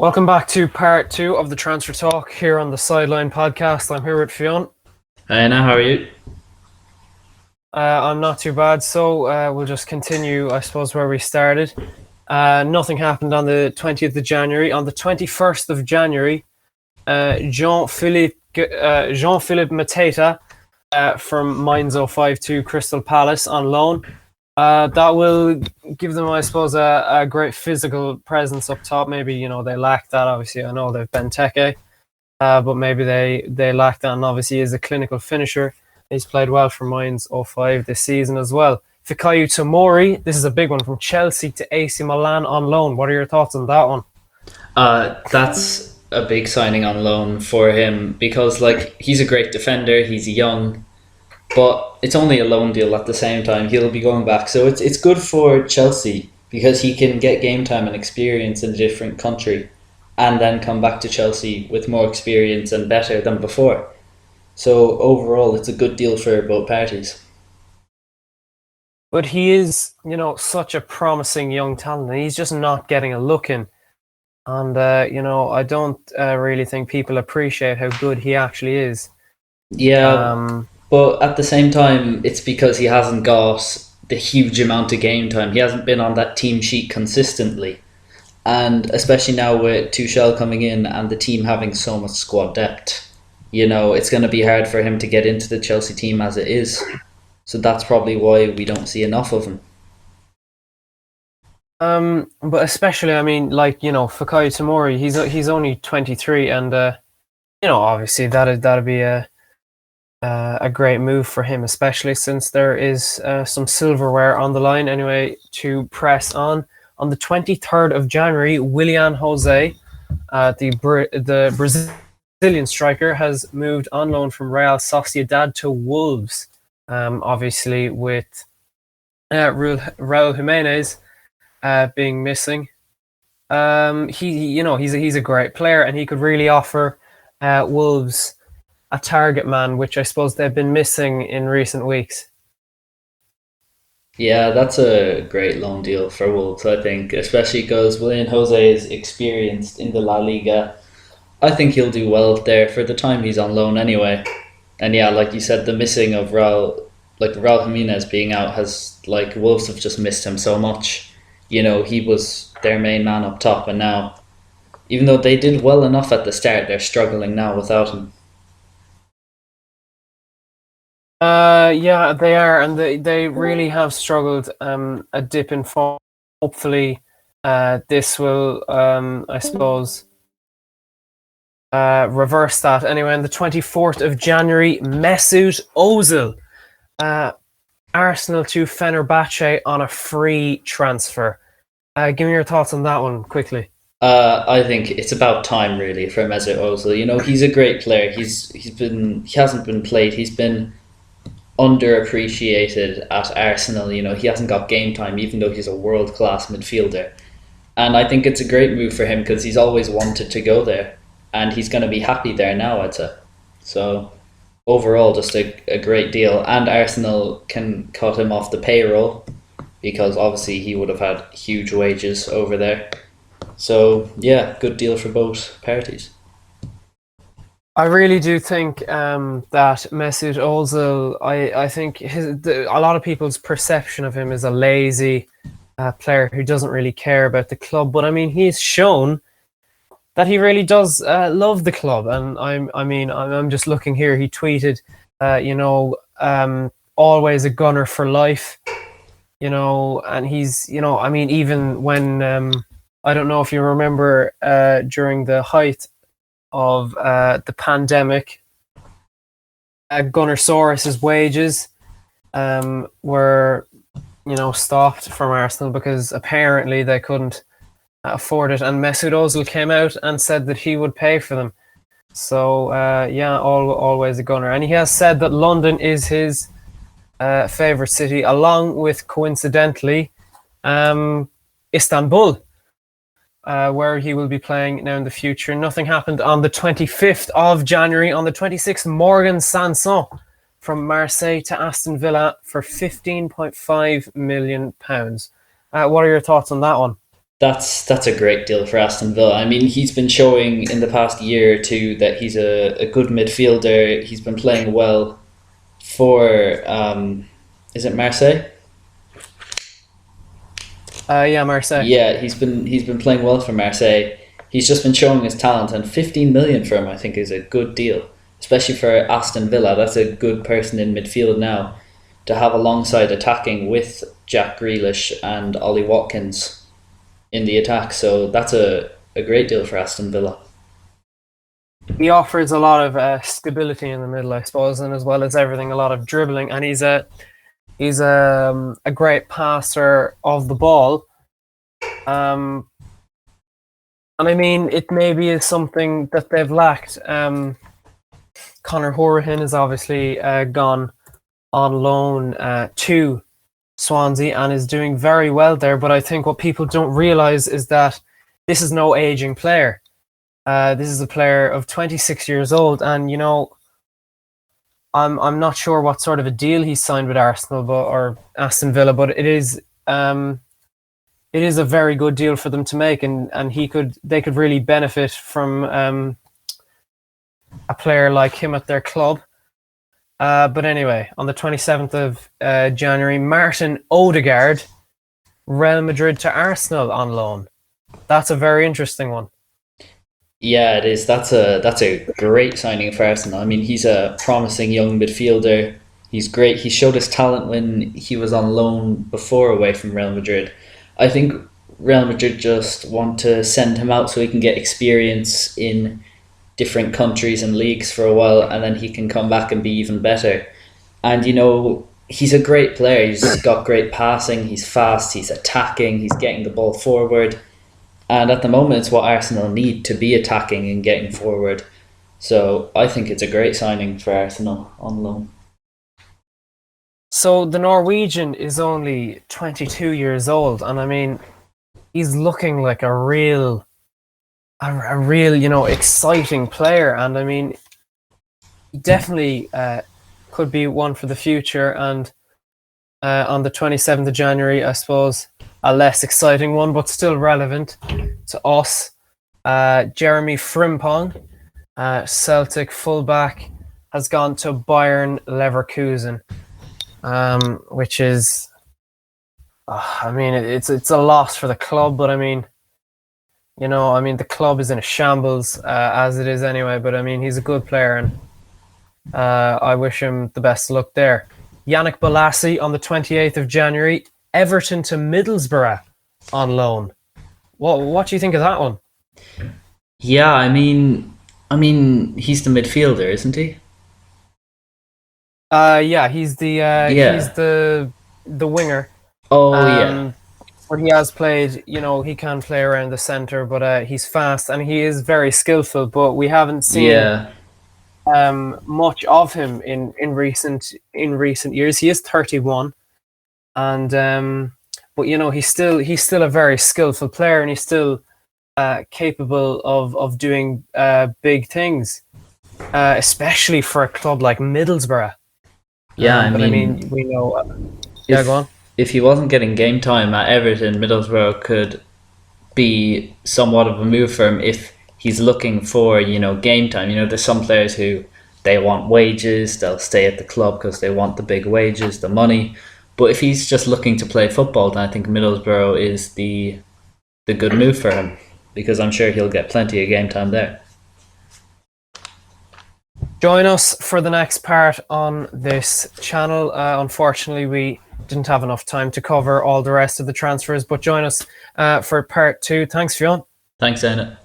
Welcome back to part two of the transfer talk here on the Sideline podcast. I'm here with Fionn. Hi Anna, how are you? I'm not too bad, so we'll just continue, I suppose, where we started. Nothing happened on the 20th of January. On the 21st of January, Jean-Philippe Mateta from Mainz 05 to Crystal Palace on loan. That will give them, I suppose, a great physical presence up top. Maybe, they lack that, obviously. I know they've Benteke, but maybe they lack that, and obviously he's a clinical finisher. He's played well for Mainz 05 this season as well. Fikayo Tomori, this is a big one, from Chelsea to AC Milan on loan. What are your thoughts on that one? That's a big signing on loan for him because, he's a great defender. He's young, but it's only a loan deal at the same time. He'll be going back, so it's good for Chelsea because he can get game time and experience in a different country, and then come back to Chelsea with more experience and better than before. So overall, it's a good deal for both parties. But he is, such a promising young talent, and he's just not getting a look in. And, I don't really think people appreciate how good he actually is. Yeah, but at the same time, it's because he hasn't got the huge amount of game time. He hasn't been on that team sheet consistently. And especially now with Tuchel coming in and the team having so much squad depth, it's going to be hard for him to get into the Chelsea team as it is. So that's probably why we don't see enough of him. But especially, Fikayo Tomori, he's only 23, and obviously that'd be a great move for him, especially since there is some silverware on the line. Anyway, to press on the 23rd of January, Willian Jose, the Brazilian striker, has moved on loan from Real Sociedad to Wolves. Obviously, with Raul Jimenez being missing, he's a great player, and he could really offer Wolves a target man, which I suppose they've been missing in recent weeks. Yeah, that's a great loan deal for Wolves, I think, especially because William Jose is experienced in the La Liga. I think he'll do well there for the time he's on loan anyway. And yeah, like you said, the missing of Raul Jimenez being out Wolves have just missed him so much. He was their main man up top, and now, even though they did well enough at the start, they're struggling now without him. Yeah, they are, and they really have struggled. A dip in form. Hopefully, this will, I suppose, reverse that. Anyway, on the 24th of January, Mesut Ozil, Arsenal to Fenerbahce on a free transfer. Give me your thoughts on that one quickly. I think it's about time really for Mesut Ozil. He's a great player. He hasn't been played. He's been underappreciated at Arsenal. He hasn't got game time, even though he's a world class midfielder. And I think it's a great move for him because he's always wanted to go there, and he's going to be happy there now, I'd say. So overall, just a great deal. And Arsenal can cut him off the payroll because obviously he would have had huge wages over there. So yeah, good deal for both parties. I really do think that Mesut Ozil, I think a lot of people's perception of him is a lazy player who doesn't really care about the club. But he's shown that he really does love the club. And I'm just looking here. He tweeted, always a gunner for life, and he's, even when, I don't know if you remember during the height of the pandemic, Gunnersaurus's wages were, stopped from Arsenal because apparently they couldn't afford it, and Mesut Ozil came out and said that he would pay for them. So always a gunner, and he has said that London is his favorite city, along with, coincidentally, Istanbul, where he will be playing now in the future. Nothing happened on the 25th of January. On the 26th, Morgan Sanson from Marseille to Aston Villa for £15.5 million. What are your thoughts on that one? That's a great deal for Aston Villa. I mean, he's been showing in the past year or two that he's a good midfielder. He's been playing well for is it Marseille? Yeah, Marseille. Yeah, he's been playing well for Marseille. He's just been showing his talent, and 15 million for him, I think, is a good deal, especially for Aston Villa. That's a good person in midfield now to have alongside attacking with Jack Grealish and Ollie Watkins in the attack. So that's a great deal for Aston Villa. He offers a lot of stability in the middle, I suppose, and as well as everything, a lot of dribbling. And he's a great passer of the ball. And I mean, it maybe is something that they've lacked. Conor Hourihan has obviously gone on loan to Swansea and is doing very well there. But I think what people don't realise is that this is no aging player. This is a player of 26 years old, and I'm not sure what sort of a deal he's signed with Arsenal or Aston Villa, but it is a very good deal for them to make, and they could really benefit from a player like him at their club. But anyway, on the 27th of January, Martin Odegaard, Real Madrid to Arsenal on loan. That's a very interesting one. Yeah, it is. That's a great signing for Arsenal. I mean, he's a promising young midfielder. He's great. He showed his talent when he was on loan before away from Real Madrid. I think Real Madrid just want to send him out so he can get experience in different countries and leagues for a while, and then he can come back and be even better. And he's a great player. He's got great passing. He's fast. He's attacking. He's getting the ball forward. And at the moment, it's what Arsenal need to be attacking and getting forward. So I think it's a great signing for Arsenal on loan. So the Norwegian is only 22 years old, and I mean, he's looking like a real, exciting player. And I mean, he definitely could be one for the future. And on the 27th of January, I suppose, a less exciting one, but still relevant to us. Jeremy Frimpong, Celtic fullback, has gone to Bayern Leverkusen, which is, I mean, it's a loss for the club, but I mean, the club is in a shambles as it is anyway. But I mean, he's a good player, and I wish him the best of luck there. Yannick Bolasie on the 28th of January, Everton to Middlesbrough on loan. What do you think of that one? Yeah, I mean, he's the midfielder, isn't he? Yeah, he's Yeah. the winger. Oh yeah. But he has played. He can play around the center, but he's fast and he is very skillful. But we haven't seen Yeah. much of him in recent years. He is 31, and but he's still a very skillful player, and he's still capable of doing big things, especially for a club like Middlesbrough. Yeah, I But I mean, mean, we know. Yeah, go if on. if he wasn't getting game time at Everton, Middlesbrough could be somewhat of a move for him if he's looking for, game time. There's some players who they want wages, they'll stay at the club because they want the big wages, the money. But if he's just looking to play football, then I think Middlesbrough is the good move for him, because I'm sure he'll get plenty of game time there. Join us for the next part on this channel. Unfortunately, we didn't have enough time to cover all the rest of the transfers, but join us for part 2. Thanks, Fionn. Thanks, Anna.